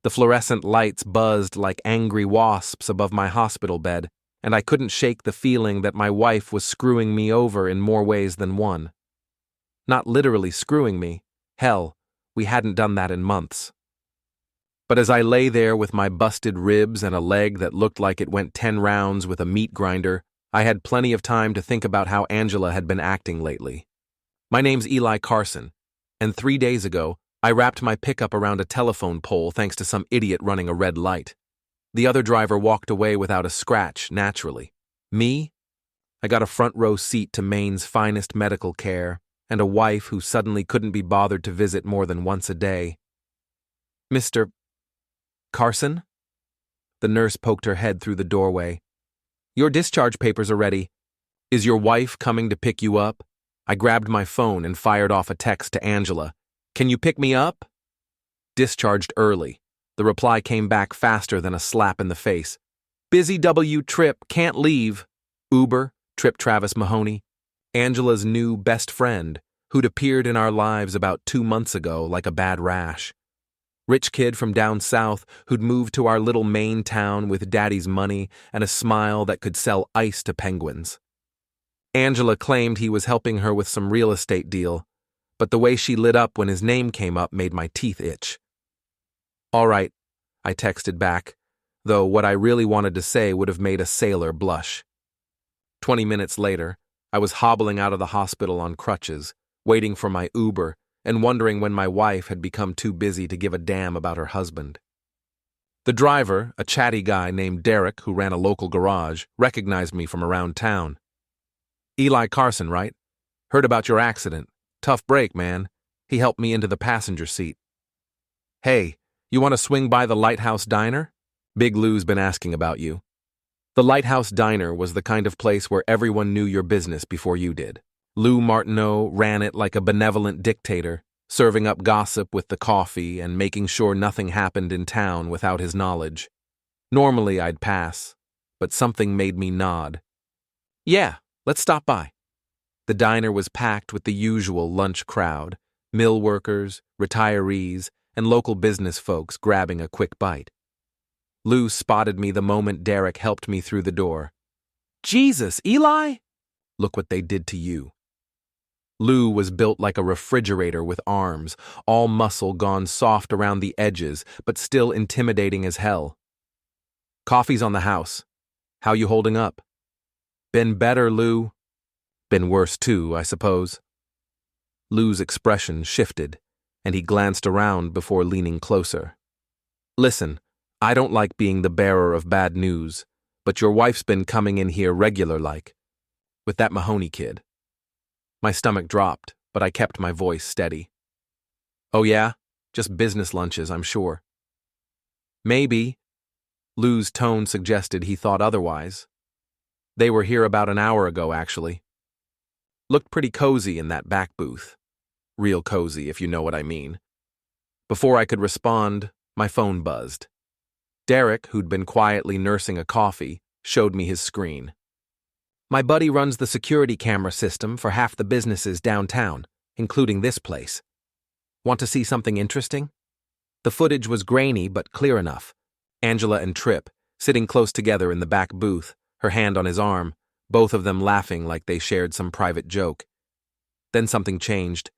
The fluorescent lights buzzed like angry wasps above my hospital bed, and I couldn't shake the feeling that my wife was screwing me over in more ways than one. Not literally screwing me. Hell, we hadn't done that in months. But as I lay there with my busted ribs and a leg that looked like it went 10 rounds with a meat grinder, I had plenty of time to think about how Angela had been acting lately. My name's Eli Carson, and 3 days ago, I wrapped my pickup around a telephone pole thanks to some idiot running a red light. The other driver walked away without a scratch, naturally. Me? I got a front row seat to Maine's finest medical care, and a wife who suddenly couldn't be bothered to visit more than once a day. Mr. Carson? The nurse poked her head through the doorway. Your discharge papers are ready. Is your wife coming to pick you up? I grabbed my phone and fired off a text to Angela. Can you pick me up? Discharged early. The reply came back faster than a slap in the face. Busy trip, can't leave. Uber, Trip Travis Mahoney. Angela's new best friend, who'd appeared in our lives about 2 months ago like a bad rash. Rich kid from down south who'd moved to our little Maine town with daddy's money and a smile that could sell ice to penguins. Angela claimed he was helping her with some real estate deal, but the way she lit up when his name came up made my teeth itch. All right, I texted back, though what I really wanted to say would have made a sailor blush. 20 minutes later, I was hobbling out of the hospital on crutches, waiting for my Uber, and wondering when my wife had become too busy to give a damn about her husband. The driver, a chatty guy named Derek who ran a local garage, recognized me from around town. Eli Carson, right? Heard about your accident. Tough break, man. He helped me into the passenger seat. Hey, you want to swing by the Lighthouse Diner? Big Lou's been asking about you. The Lighthouse Diner was the kind of place where everyone knew your business before you did. Lou Martineau ran it like a benevolent dictator, serving up gossip with the coffee and making sure nothing happened in town without his knowledge. Normally I'd pass, but something made me nod. Yeah, let's stop by. The diner was packed with the usual lunch crowd, mill workers, retirees, and local business folks grabbing a quick bite. Lou spotted me the moment Derek helped me through the door. Jesus, Eli! Look what they did to you. Lou was built like a refrigerator with arms, all muscle gone soft around the edges, but still intimidating as hell. Coffee's on the house. How you holding up? Been better, Lou. Been worse too, I suppose. Lou's expression shifted, and he glanced around before leaning closer. Listen, I don't like being the bearer of bad news, but your wife's been coming in here regular-like, with that Mahoney kid. My stomach dropped, but I kept my voice steady. Oh yeah? Just business lunches, I'm sure. Maybe. Lou's tone suggested he thought otherwise. They were here about an hour ago, actually. Looked pretty cozy in that back booth. Real cozy, if you know what I mean. Before I could respond, my phone buzzed. Derek, who'd been quietly nursing a coffee, showed me his screen. My buddy runs the security camera system for half the businesses downtown, including this place. Want to see something interesting? The footage was grainy but clear enough. Angela and Tripp, sitting close together in the back booth, her hand on his arm, both of them laughing like they shared some private joke. Then something changed.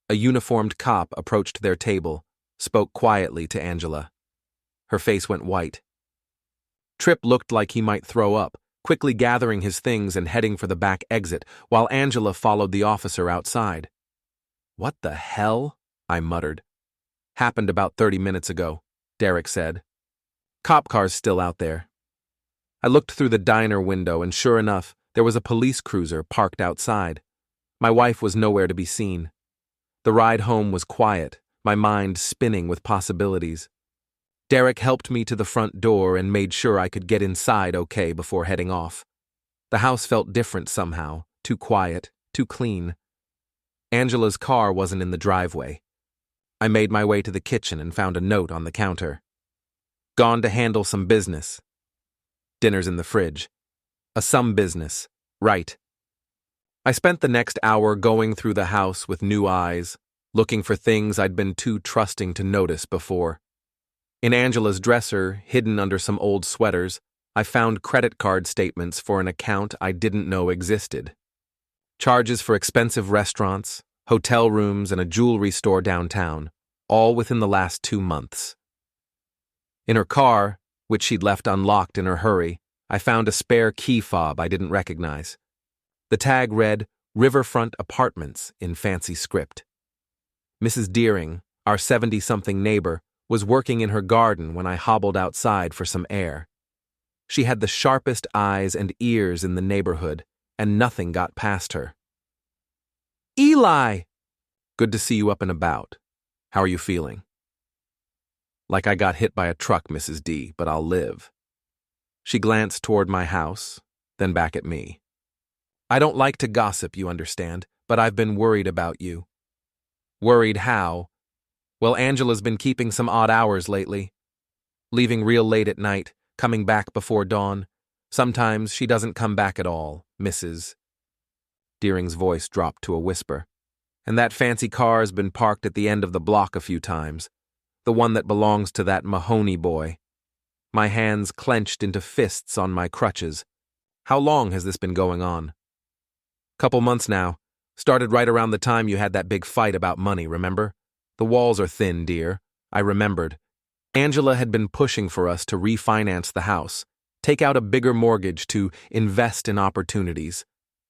A uniformed cop approached their table, spoke quietly to Angela. Her face went white. Tripp looked like he might throw up, quickly gathering his things and heading for the back exit, while Angela followed the officer outside. What the hell? I muttered. Happened about 30 minutes ago, Derek said. Cop car's still out there. I looked through the diner window and sure enough, there was a police cruiser parked outside. My wife was nowhere to be seen. The ride home was quiet, my mind spinning with possibilities. Derek helped me to the front door and made sure I could get inside okay before heading off. The house felt different somehow, too quiet, too clean. Angela's car wasn't in the driveway. I made my way to the kitchen and found a note on the counter. Gone to handle some business. Dinner's in the fridge. Some business. Right. I spent the next hour going through the house with new eyes, looking for things I'd been too trusting to notice before. In Angela's dresser, hidden under some old sweaters, I found credit card statements for an account I didn't know existed. Charges for expensive restaurants, hotel rooms, and a jewelry store downtown, all within the last 2 months. In her car, which she'd left unlocked in her hurry, I found a spare key fob I didn't recognize. The tag read, Riverfront Apartments, in fancy script. Mrs. Deering, our 70-something neighbor, was working in her garden when I hobbled outside for some air. She had the sharpest eyes and ears in the neighborhood, and nothing got past her. Eli! Good to see you up and about. How are you feeling? Like I got hit by a truck, Mrs. D, but I'll live. She glanced toward my house, then back at me. I don't like to gossip, you understand, but I've been worried about you. Worried how? Well, Angela's been keeping some odd hours lately. Leaving real late at night, coming back before dawn. Sometimes she doesn't come back at all, Mrs. Deering's voice dropped to a whisper. And that fancy car's been parked at the end of the block a few times. The one that belongs to that Mahoney boy. My hands clenched into fists on my crutches. How long has this been going on? Couple months now. Started right around the time you had that big fight about money, remember? The walls are thin, dear. I remembered. Angela had been pushing for us to refinance the house, take out a bigger mortgage to invest in opportunities.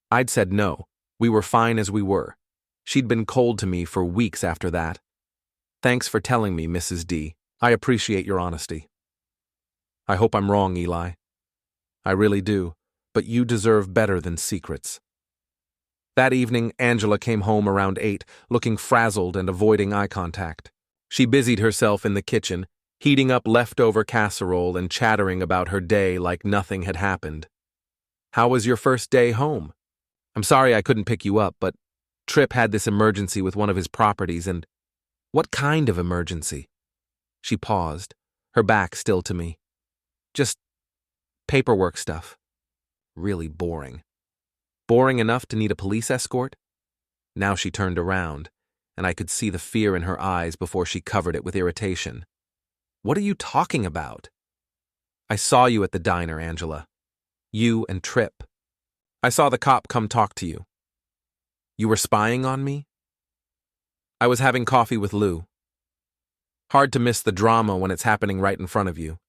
I'd said no. We were fine as we were. She'd been cold to me for weeks after that. Thanks for telling me, Mrs. D. I appreciate your honesty. I hope I'm wrong, Eli. I really do, but you deserve better than secrets. That evening, Angela came home around 8, looking frazzled and avoiding eye contact. She busied herself in the kitchen, heating up leftover casserole and chattering about her day like nothing had happened. How was your first day home? I'm sorry I couldn't pick you up, but Tripp had this emergency with one of his properties and... What kind of emergency? She paused, her back still to me. Just paperwork stuff. Really boring. Boring enough to need a police escort? Now she turned around, and I could see the fear in her eyes before she covered it with irritation. What are you talking about? I saw you at the diner, Angela. You and Tripp. I saw the cop come talk to you. You were spying on me? I was having coffee with Lou. Hard to miss the drama when it's happening right in front of you.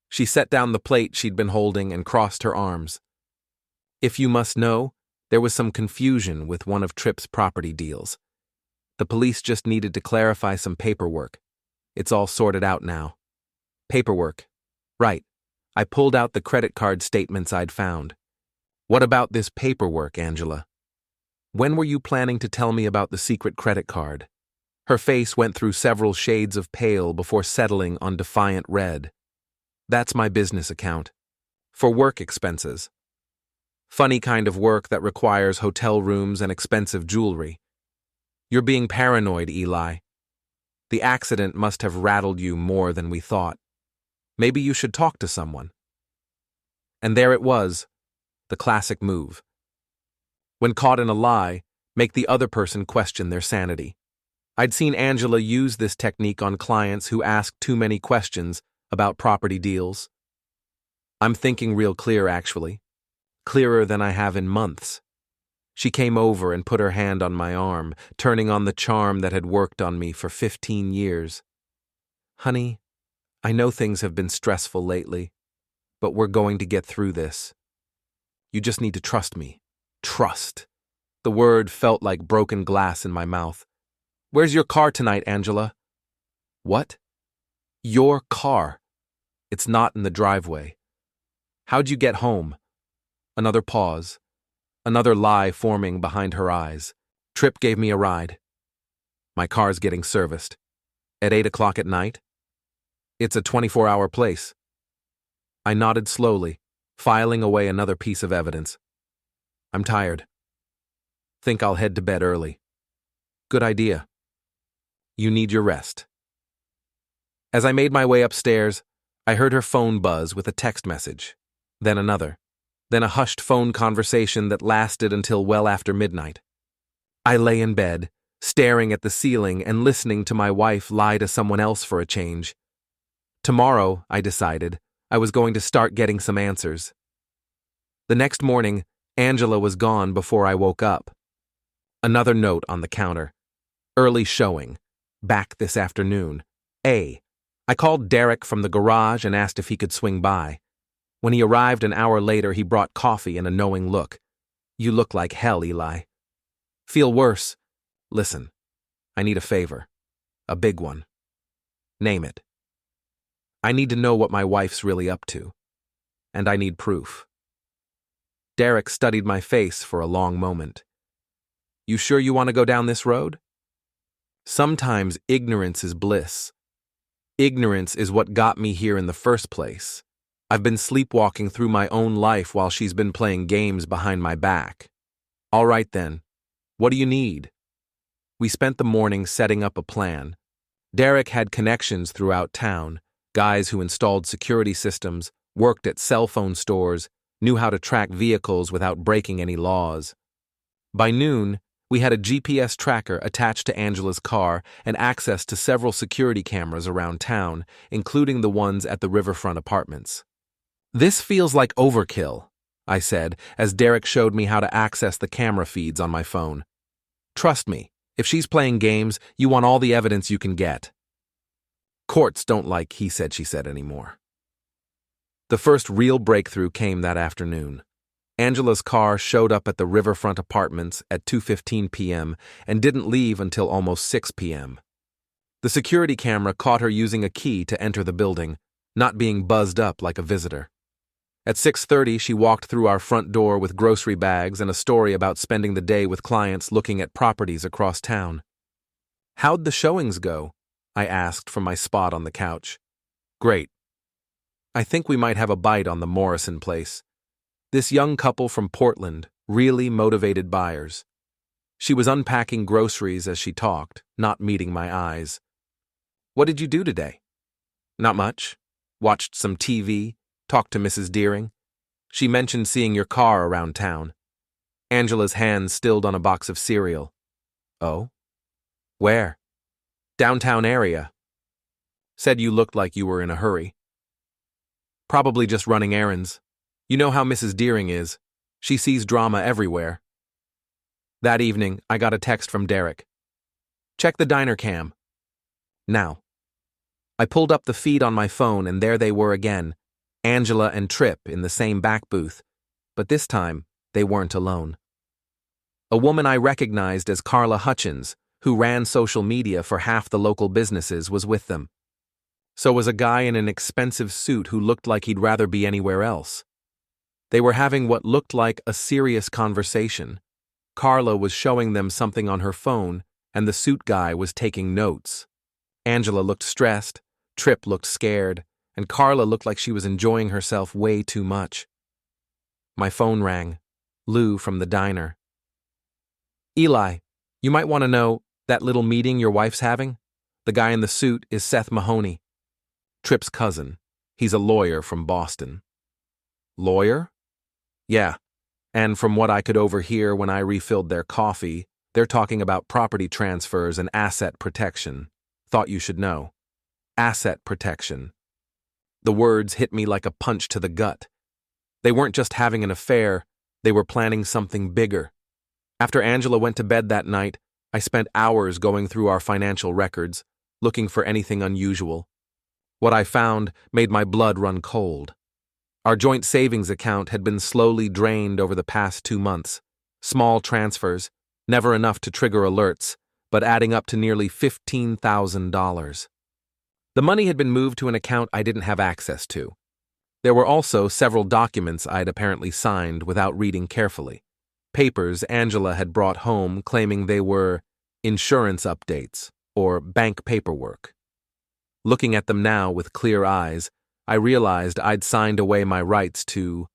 She set down the plate she'd been holding and crossed her arms. If you must know, there was some confusion with one of Tripp's property deals. The police just needed to clarify some paperwork. It's all sorted out now. Paperwork. Right. I pulled out the credit card statements I'd found. What about this paperwork, Angela? When were you planning to tell me about the secret credit card? Her face went through several shades of pale before settling on defiant red. That's my business account. For work expenses. Funny kind of work that requires hotel rooms and expensive jewelry. You're being paranoid, Eli. The accident must have rattled you more than we thought. Maybe you should talk to someone. And there it was, the classic move. When caught in a lie, make the other person question their sanity. I'd seen Angela use this technique on clients who asked too many questions about property deals. I'm thinking real clear, actually. Clearer than I have in months. She came over and put her hand on my arm, turning on the charm that had worked on me for 15 years. Honey, I know things have been stressful lately, but we're going to get through this. You just need to trust me. Trust. The word felt like broken glass in my mouth. Where's your car tonight, Angela? What? Your car. It's not in the driveway. How'd you get home? Another pause. Another lie forming behind her eyes. Tripp gave me a ride. My car's getting serviced. At 8 o'clock at night? It's a 24-hour place. I nodded slowly, filing away another piece of evidence. I'm tired. Think I'll head to bed early. Good idea. You need your rest. As I made my way upstairs, I heard her phone buzz with a text message, then another. Then a hushed phone conversation that lasted until well after midnight. I lay in bed, staring at the ceiling and listening to my wife lie to someone else for a change. Tomorrow, I decided, I was going to start getting some answers. The next morning, Angela was gone before I woke up. Another note on the counter. Early showing. Back this afternoon. A. I called Derek from the garage and asked if he could swing by. When he arrived an hour later, he brought coffee and a knowing look. You look like hell, Eli. Feel worse? Listen, I need a favor. A big one. Name it. I need to know what my wife's really up to. And I need proof. Derek studied my face for a long moment. You sure you want to go down this road? Sometimes ignorance is bliss. Ignorance is what got me here in the first place. I've been sleepwalking through my own life while she's been playing games behind my back. All right then. What do you need? We spent the morning setting up a plan. Derek had connections throughout town, guys who installed security systems, worked at cell phone stores, knew how to track vehicles without breaking any laws. By noon, we had a GPS tracker attached to Angela's car and access to several security cameras around town, including the ones at the riverfront apartments. This feels like overkill, I said, as Derek showed me how to access the camera feeds on my phone. Trust me, if she's playing games, you want all the evidence you can get. Courts don't like he said, she said anymore. The first real breakthrough came that afternoon. Angela's car showed up at the riverfront apartments at 2:15 p.m. and didn't leave until almost 6 p.m. The security camera caught her using a key to enter the building, not being buzzed up like a visitor. At 6:30, she walked through our front door with grocery bags and a story about spending the day with clients looking at properties across town. How'd the showings go? I asked from my spot on the couch. Great. I think we might have a bite on the Morrison place. This young couple from Portland, really motivated buyers. She was unpacking groceries as she talked, not meeting my eyes. What did you do today? Not much. Watched some TV, talked to Mrs. Deering. She mentioned seeing your car around town. Angela's hands stilled on a box of cereal. Oh? Where? Downtown area. Said you looked like you were in a hurry. Probably just running errands. You know how Mrs. Deering is. She sees drama everywhere. That evening, I got a text from Derek. Check the diner cam. Now. I pulled up the feed on my phone and there they were again, Angela and Tripp in the same back booth, but this time, they weren't alone. A woman I recognized as Carla Hutchins, who ran social media for half the local businesses, was with them. So was a guy in an expensive suit who looked like he'd rather be anywhere else. They were having what looked like a serious conversation. Carla was showing them something on her phone, and the suit guy was taking notes. Angela looked stressed, Tripp looked scared, and Carla looked like she was enjoying herself way too much. My phone rang. Lou from the diner. Eli, you might want to know that little meeting your wife's having? The guy in the suit is Seth Mahoney. Tripp's cousin. He's a lawyer from Boston. Lawyer? Yeah, and from what I could overhear when I refilled their coffee, they're talking about property transfers and asset protection. Thought you should know. Asset protection. The words hit me like a punch to the gut. They weren't just having an affair, they were planning something bigger. After Angela went to bed that night, I spent hours going through our financial records, looking for anything unusual. What I found made my blood run cold. Our joint savings account had been slowly drained over the past 2 months. Small transfers, never enough to trigger alerts, but adding up to nearly $15,000. The money had been moved to an account I didn't have access to. There were also several documents I'd apparently signed without reading carefully. Papers Angela had brought home claiming they were insurance updates or bank paperwork. Looking at them now with clear eyes, I realized I'd signed away my rights to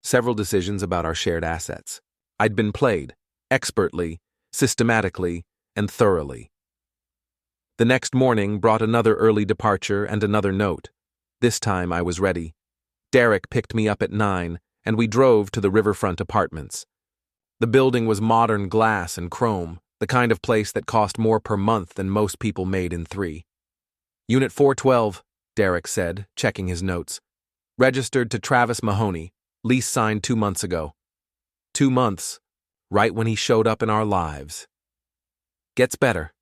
several decisions about our shared assets. I'd been played, expertly, systematically, and thoroughly. The next morning brought another early departure and another note. This time I was ready. Derek picked me up at 9, and we drove to the riverfront apartments. The building was modern glass and chrome, the kind of place that cost more per month than most people made in 3. Unit 412, Derek said, checking his notes. Registered to Travis Mahoney. Lease signed 2 months ago. 2 months, right when he showed up in our lives. Gets better.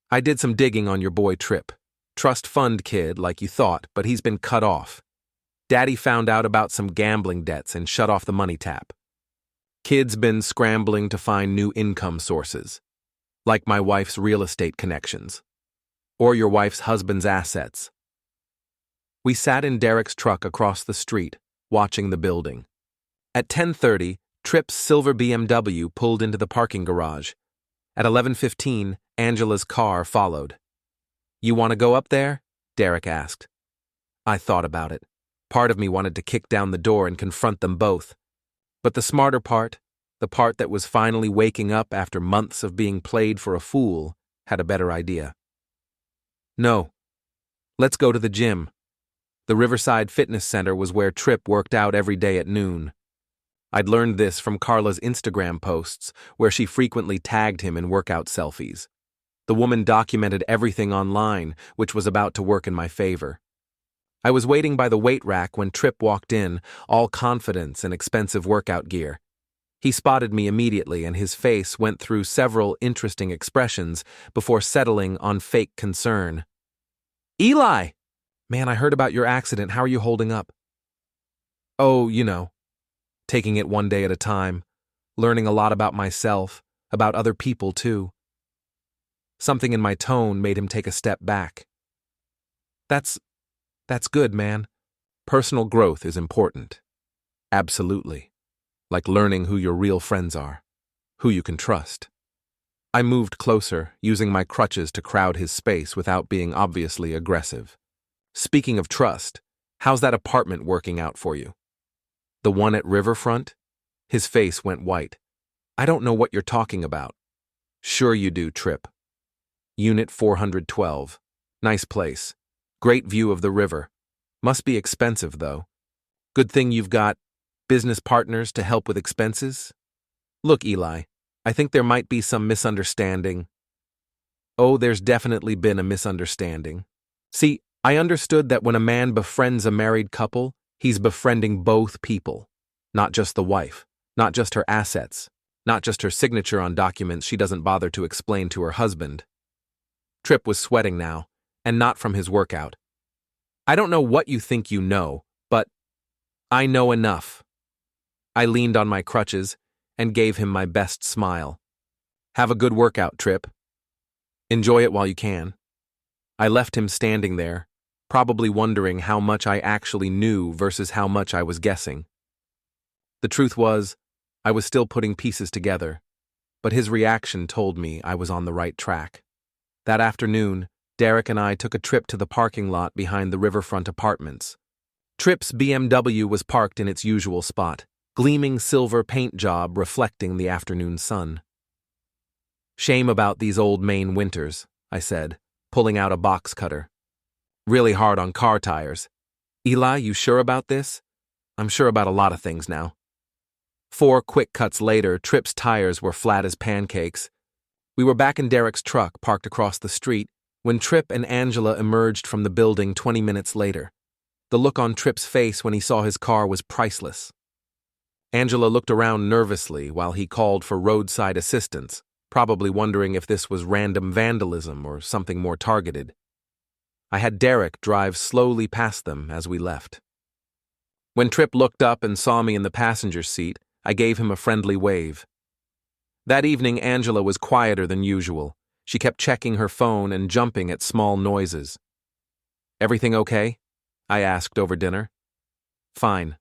I did some digging on your boy Trip. Trust fund kid like you thought, but he's been cut off. Daddy found out about some gambling debts and shut off the money tap. Kid's been scrambling to find new income sources, like my wife's real estate connections, or your wife's husband's assets. We sat in Derek's truck across the street, watching the building. At 10:30, Tripp's silver BMW pulled into the parking garage. At 11:15, Angela's car followed. You want to go up there? Derek asked. I thought about it. Part of me wanted to kick down the door and confront them both. But the smarter part, the part that was finally waking up after months of being played for a fool, had a better idea. No. Let's go to the gym. The Riverside Fitness Center was where Tripp worked out every day at noon. I'd learned this from Carla's Instagram posts, where she frequently tagged him in workout selfies. The woman documented everything online, which was about to work in my favor. I was waiting by the weight rack when Tripp walked in, all confidence and expensive workout gear. He spotted me immediately, and his face went through several interesting expressions before settling on fake concern. Eli! Man, I heard about your accident. How are you holding up? Oh, taking it one day at a time, learning a lot about myself, about other people too. Something in my tone made him take a step back. That's good, man. Personal growth is important. Absolutely. Like learning who your real friends are, who you can trust. I moved closer, using my crutches to crowd his space without being obviously aggressive. Speaking of trust, how's that apartment working out for you? The one at Riverfront? His face went white. I don't know what you're talking about. Sure you do, Tripp. Unit 412. Nice place. Great view of the river. Must be expensive, though. Good thing you've got business partners to help with expenses? Look, Eli, I think there might be some misunderstanding. Oh, there's definitely been a misunderstanding. See, I understood that when a man befriends a married couple, he's befriending both people, not just the wife, not just her assets, not just her signature on documents she doesn't bother to explain to her husband. Tripp was sweating now, and not from his workout. I don't know what you think you know, but I know enough. I leaned on my crutches and gave him my best smile. Have a good workout, Tripp. Enjoy it while you can. I left him standing there, probably wondering how much I actually knew versus how much I was guessing. The truth was, I was still putting pieces together, but his reaction told me I was on the right track. That afternoon, Derek and I took a trip to the parking lot behind the Riverfront Apartments. Tripp's BMW was parked in its usual spot, gleaming silver paint job reflecting the afternoon sun. Shame about these old Maine winters, I said, pulling out a box cutter. Really hard on car tires. Eli, you sure about this? I'm sure about a lot of things now. 4 quick cuts later, Tripp's tires were flat as pancakes. We were back in Derek's truck parked across the street when Tripp and Angela emerged from the building 20 minutes later. The look on Tripp's face when he saw his car was priceless. Angela looked around nervously while he called for roadside assistance, probably wondering if this was random vandalism or something more targeted. I had Derek drive slowly past them as we left. When Tripp looked up and saw me in the passenger seat, I gave him a friendly wave. That evening, Angela was quieter than usual. She kept checking her phone and jumping at small noises. Everything okay? I asked over dinner. Fine.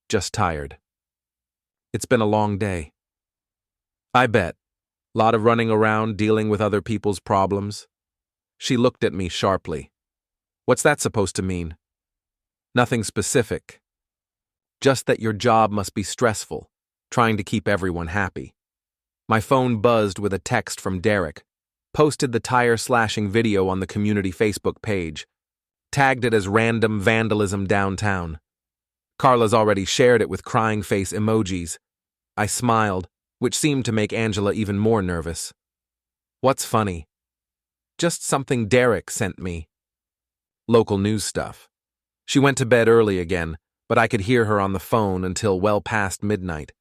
Just tired. It's been a long day. I bet. Lot of running around dealing with other people's problems. She looked at me sharply. What's that supposed to mean? Nothing specific. Just that your job must be stressful, trying to keep everyone happy. My phone buzzed with a text from Derek. Posted the tire-slashing video on the community Facebook page. Tagged it as random vandalism downtown. Carla's already shared it with crying face emojis. I smiled, which seemed to make Angela even more nervous. What's funny? Just something Derek sent me. Local news stuff. She went to bed early again, but I could hear her on the phone until well past midnight.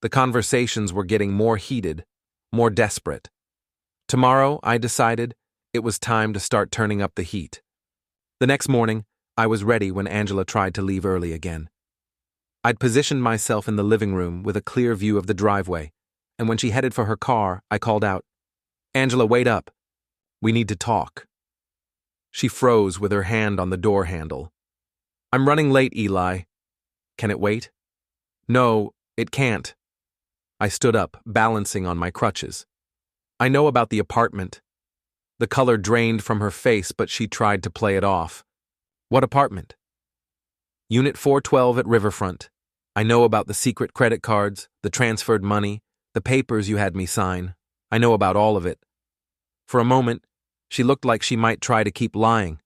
The conversations were getting more heated, more desperate. Tomorrow, I decided, it was time to start turning up the heat. The next morning, I was ready when Angela tried to leave early again. I'd positioned myself in the living room with a clear view of the driveway, and when she headed for her car, I called out, "Angela, wait up. We need to talk." She froze with her hand on the door handle. "I'm running late, Eli. Can it wait?" "No, it can't." I stood up, balancing on my crutches. "I know about the apartment." The color drained from her face, but she tried to play it off. "What apartment?" "Unit 412 at Riverfront. I know about the secret credit cards, the transferred money, the papers you had me sign. I know about all of it." For a moment, she looked like she might try to keep lying.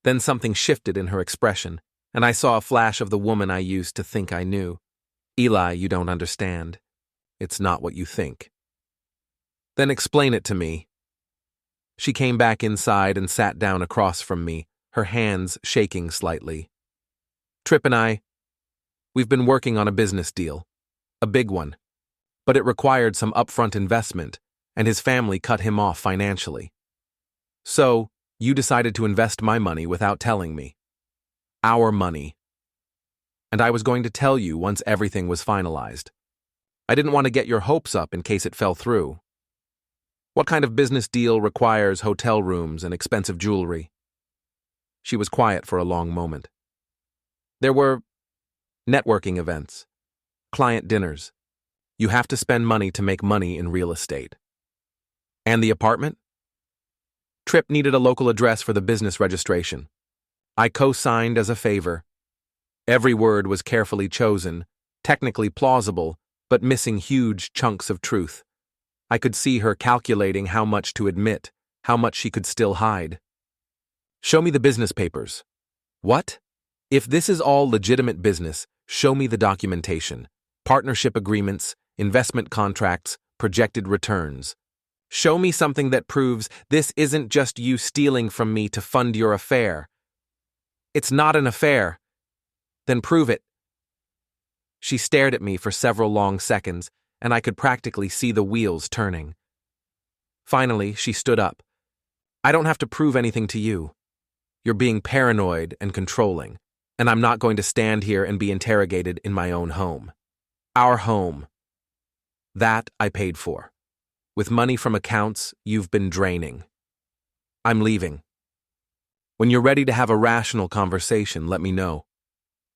Then something shifted in her expression, and I saw a flash of the woman I used to think I knew. "Eli, you don't understand. It's not what you think." "Then explain it to me." She came back inside and sat down across from me, her hands shaking slightly. "Tripp and we've been working on a business deal. A big one. But it required some upfront investment, and his family cut him off financially. So, you decided to invest my money without telling me. Our money. And I was going to tell you once everything was finalized. I didn't want to get your hopes up in case it fell through. What kind of business deal requires hotel rooms and expensive jewelry?" She was quiet for a long moment. "There were networking events, client dinners. You have to spend money to make money in real estate." "And the apartment?" "Tripp needed a local address for the business registration. I co-signed as a favor." Every word was carefully chosen, technically plausible, but missing huge chunks of truth. I could see her calculating how much to admit, how much she could still hide. "Show me the business papers." "What? If this is all legitimate business, show me the documentation. Partnership agreements, investment contracts, projected returns. Show me something that proves this isn't just you stealing from me to fund your affair." "It's not an affair." "Then prove it." She stared at me for several long seconds, and I could practically see the wheels turning. Finally, she stood up. "I don't have to prove anything to you. You're being paranoid and controlling, and I'm not going to stand here and be interrogated in my own home. Our home. That I paid for. With money from accounts you've been draining. I'm leaving. When you're ready to have a rational conversation, let me know."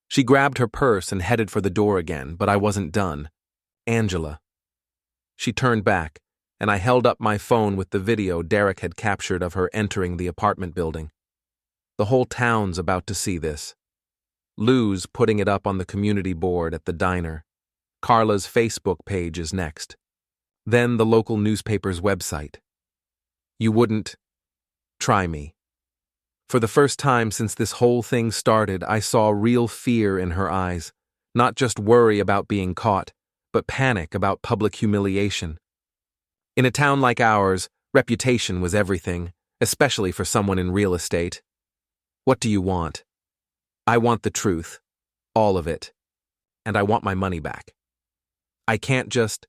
She grabbed her purse and headed for the door again, but I wasn't done. "Angela." She turned back, and I held up my phone with the video Derek had captured of her entering the apartment building. The whole town's about to see this. Lou's putting it up on the community board at the diner. Carla's Facebook page is next. Then the local newspaper's website. You wouldn't try me. For the first time since this whole thing started, I saw real fear in her eyes. Not just worry about being caught, but panic about public humiliation. In a town like ours, reputation was everything, especially for someone in real estate. "What do you want?" "I want the truth. All of it. And I want my money back. I can't just..."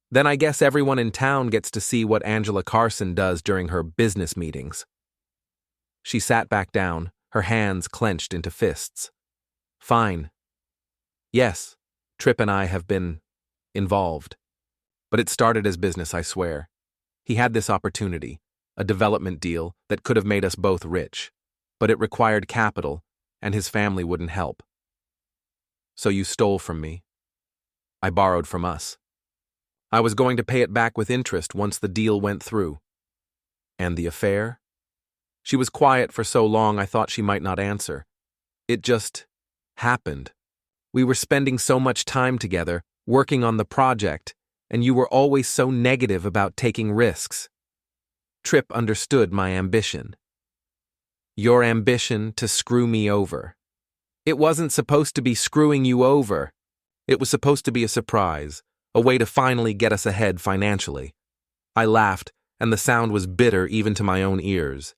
"Then I guess everyone in town gets to see what Angela Carson does during her business meetings." She sat back down, her hands clenched into fists. "Fine. Yes, Tripp and I have been involved. But it started as business, I swear. He had this opportunity, a development deal that could have made us both rich. But it required capital, and his family wouldn't help. So you stole from me. I borrowed from us. I was going to pay it back with interest once the deal went through. And the affair?" She was quiet for so long I thought she might not answer. "It just happened. We were spending so much time together, working on the project, and you were always so negative about taking risks. Tripp understood my ambition." "Your ambition to screw me over. It wasn't supposed to be screwing you over. It was supposed to be a surprise, a way to finally get us ahead financially." I laughed, and the sound was bitter even to my own ears.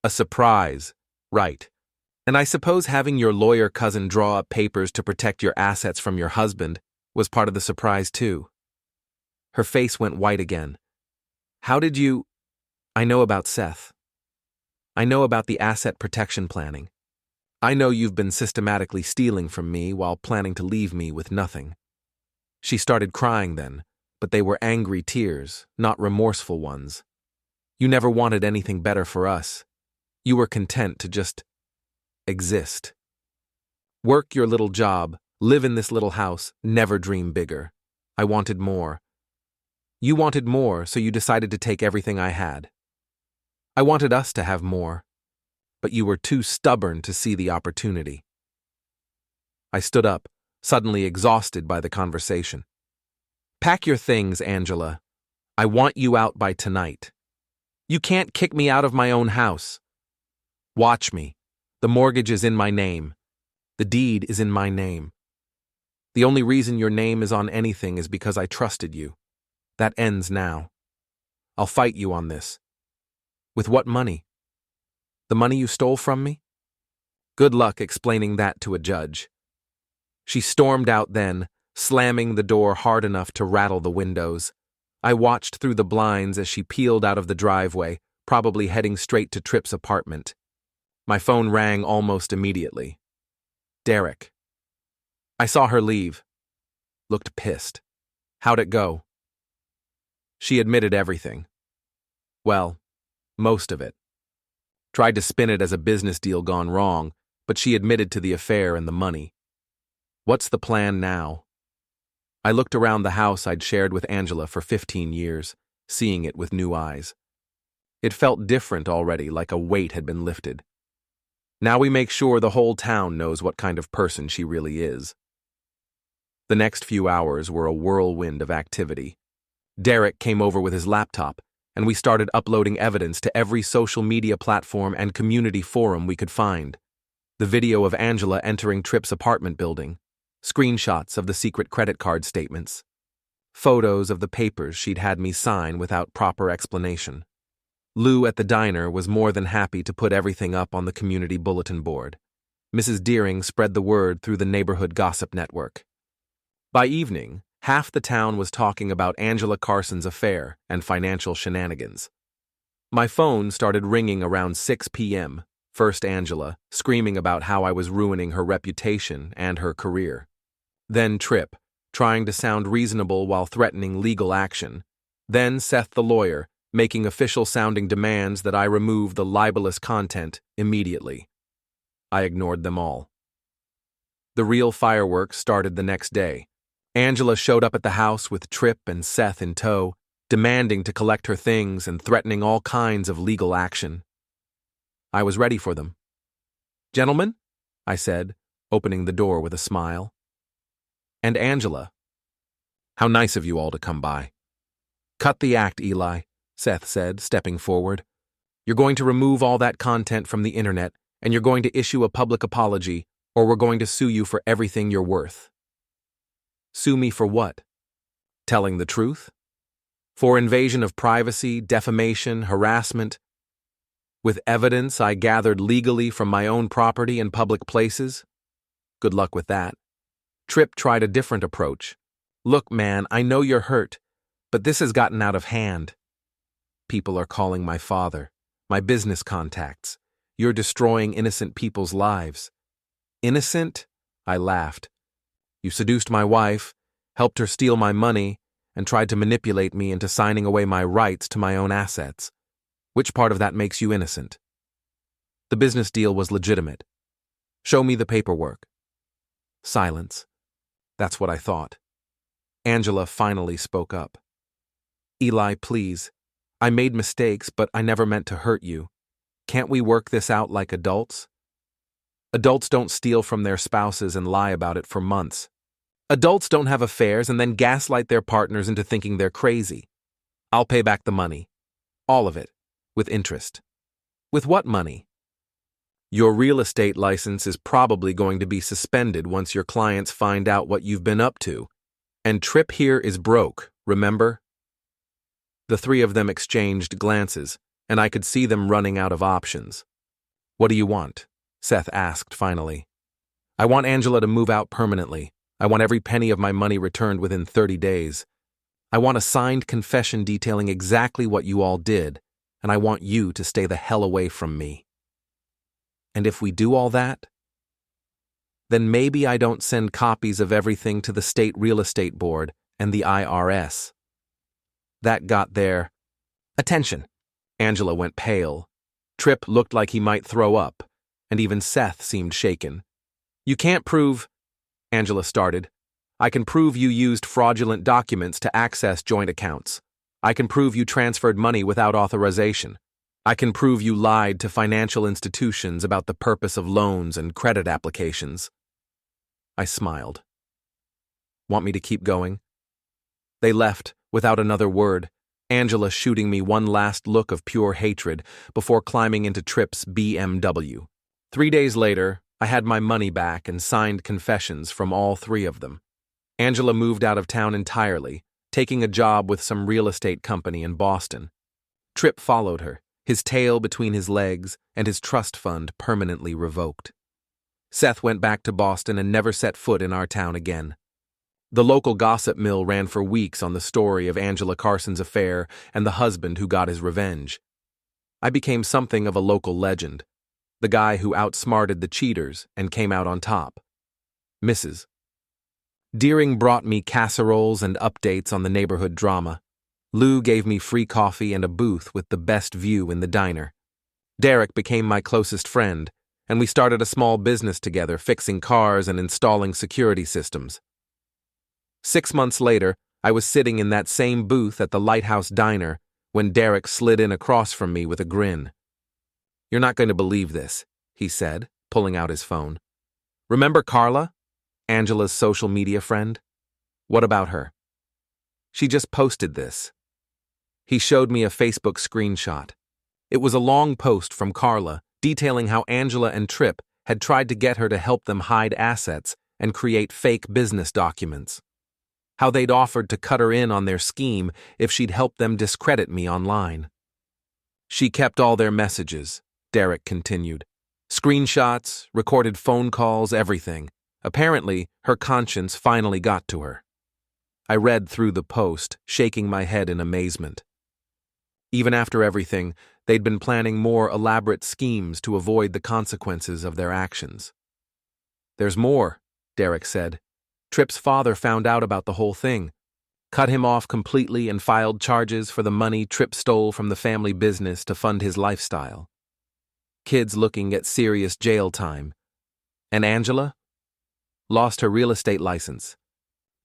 "A surprise. Right. And I suppose having your lawyer cousin draw up papers to protect your assets from your husband was part of the surprise too. Her face went white again. How did you... I know about Seth. I know about the asset protection planning. I know you've been systematically stealing from me while planning to leave me with nothing. She started crying then, but they were angry tears, not remorseful ones. You never wanted anything better for us. You were content to just exist. Work your little job, live in this little house, never dream bigger. I wanted more. You wanted more, so you decided to take everything I had. I wanted us to have more, but you were too stubborn to see the opportunity. I stood up, suddenly exhausted by the conversation. Pack your things, Angela. I want you out by tonight. You can't kick me out of my own house. Watch me. The mortgage is in my name. The deed is in my name. The only reason your name is on anything is because I trusted you. That ends now. I'll fight you on this. With what money? The money you stole from me? Good luck explaining that to a judge. She stormed out then, slamming the door hard enough to rattle the windows. I watched through the blinds as she peeled out of the driveway, probably heading straight to Tripp's apartment. My phone rang almost immediately. Derek. I saw her leave. Looked pissed. How'd it go? She admitted everything. Well, most of it. Tried to spin it as a business deal gone wrong, but she admitted to the affair and the money. What's the plan now? I looked around the house I'd shared with Angela for 15 years, seeing it with new eyes. It felt different already, like a weight had been lifted. Now we make sure the whole town knows what kind of person she really is. The next few hours were a whirlwind of activity. Derek came over with his laptop, and we started uploading evidence to every social media platform and community forum we could find. The video of Angela entering Tripp's apartment building, screenshots of the secret credit card statements, photos of the papers she'd had me sign without proper explanation. Lou at the diner was more than happy to put everything up on the community bulletin board. Mrs. Deering spread the word through the neighborhood gossip network. By evening, half the town was talking about Angela Carson's affair and financial shenanigans. My phone started ringing around 6 p.m., first Angela, screaming about how I was ruining her reputation and her career. Then Tripp, trying to sound reasonable while threatening legal action. Then Seth the lawyer, making official-sounding demands that I remove the libelous content immediately. I ignored them all. The real fireworks started the next day. Angela showed up at the house with Tripp and Seth in tow, demanding to collect her things and threatening all kinds of legal action. I was ready for them. Gentlemen, I said, opening the door with a smile. And Angela. How nice of you all to come by. Cut the act, Eli, Seth said, stepping forward. You're going to remove all that content from the internet, and you're going to issue a public apology, or we're going to sue you for everything you're worth. Sue me for what? Telling the truth? For invasion of privacy, defamation, harassment? With evidence I gathered legally from my own property and public places? Good luck with that. Tripp tried a different approach. Look, man, I know you're hurt, but this has gotten out of hand. People are calling my father, my business contacts. You're destroying innocent people's lives. Innocent? I laughed. You seduced my wife, helped her steal my money, and tried to manipulate me into signing away my rights to my own assets. Which part of that makes you innocent? The business deal was legitimate. Show me the paperwork. Silence. That's what I thought. Angela finally spoke up. Eli, please. I made mistakes, but I never meant to hurt you. Can't we work this out like adults? Adults don't steal from their spouses and lie about it for months. Adults don't have affairs and then gaslight their partners into thinking they're crazy. I'll pay back the money. All of it. With interest. With what money? Your real estate license is probably going to be suspended once your clients find out what you've been up to. And Tripp here is broke, remember? The three of them exchanged glances, and I could see them running out of options. "What do you want?" Seth asked finally. "I want Angela to move out permanently. I want every penny of my money returned within 30 days. I want a signed confession detailing exactly what you all did, and I want you to stay the hell away from me." "And if we do all that?" "Then maybe I don't send copies of everything to the state real estate board and the IRS. That got their attention." Angela went pale. Tripp looked like he might throw up, and even Seth seemed shaken. "You can't prove," Angela started. "I can prove you used fraudulent documents to access joint accounts. I can prove you transferred money without authorization. I can prove you lied to financial institutions about the purpose of loans and credit applications." I smiled. "Want me to keep going?" They left without another word, Angela shooting me one last look of pure hatred before climbing into Tripp's BMW. 3 days later, I had my money back and signed confessions from all three of them. Angela moved out of town entirely, taking a job with some real estate company in Boston. Tripp followed her, his tail between his legs and his trust fund permanently revoked. Seth went back to Boston and never set foot in our town again. The local gossip mill ran for weeks on the story of Angela Carson's affair and the husband who got his revenge. I became something of a local legend, the guy who outsmarted the cheaters and came out on top. Mrs. Deering brought me casseroles and updates on the neighborhood drama. Lou gave me free coffee and a booth with the best view in the diner. Derek became my closest friend, and we started a small business together fixing cars and installing security systems. 6 months later, I was sitting in that same booth at the Lighthouse Diner when Derek slid in across from me with a grin. "You're not going to believe this," he said, pulling out his phone. "Remember Carla? Angela's social media friend? What about her? She just posted this." He showed me a Facebook screenshot. It was a long post from Carla detailing how Angela and Tripp had tried to get her to help them hide assets and create fake business documents. How they'd offered to cut her in on their scheme if she'd help them discredit me online. "She kept all their messages," Derek continued. "Screenshots, recorded phone calls, everything. Apparently, her conscience finally got to her." I read through the post, shaking my head in amazement. Even after everything, they'd been planning more elaborate schemes to avoid the consequences of their actions. "There's more," Derek said. "Tripp's father found out about the whole thing, cut him off completely and filed charges for the money Tripp stole from the family business to fund his lifestyle. Kids looking at serious jail time. And Angela? Lost her real estate license.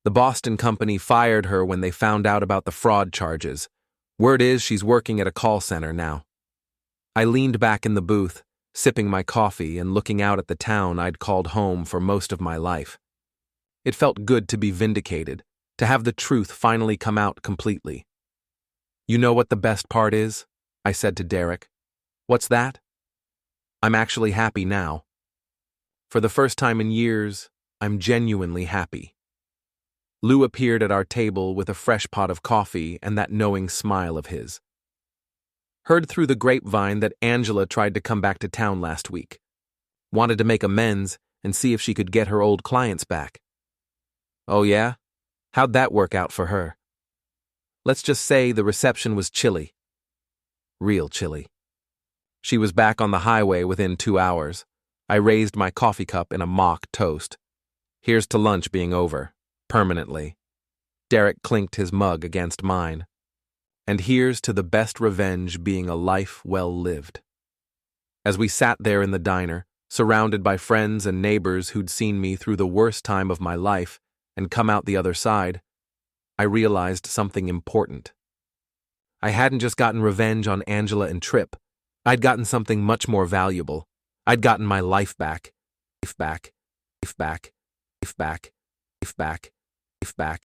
The Boston company fired her when they found out about the fraud charges. Word is she's working at a call center now." I leaned back in the booth, sipping my coffee and looking out at the town I'd called home for most of my life. It felt good to be vindicated, to have the truth finally come out completely. "You know what the best part is?" I said to Derek. "What's that?" "I'm actually happy now. For the first time in years, I'm genuinely happy." Lou appeared at our table with a fresh pot of coffee and that knowing smile of his. "Heard through the grapevine that Angela tried to come back to town last week. Wanted to make amends and see if she could get her old clients back." "Oh yeah? How'd that work out for her?" "Let's just say the reception was chilly. Real chilly. She was back on the highway within 2 hours. I raised my coffee cup in a mock toast. Here's to lunch being over. Permanently." Derek clinked his mug against mine. "And here's to the best revenge being a life well lived." As we sat there in the diner, surrounded by friends and neighbors who'd seen me through the worst time of my life and come out the other side, I realized something important. I hadn't just gotten revenge on Angela and Tripp. I'd gotten something much more valuable. I'd gotten my life back. Life back. Life back. Life back. Life back. Life back.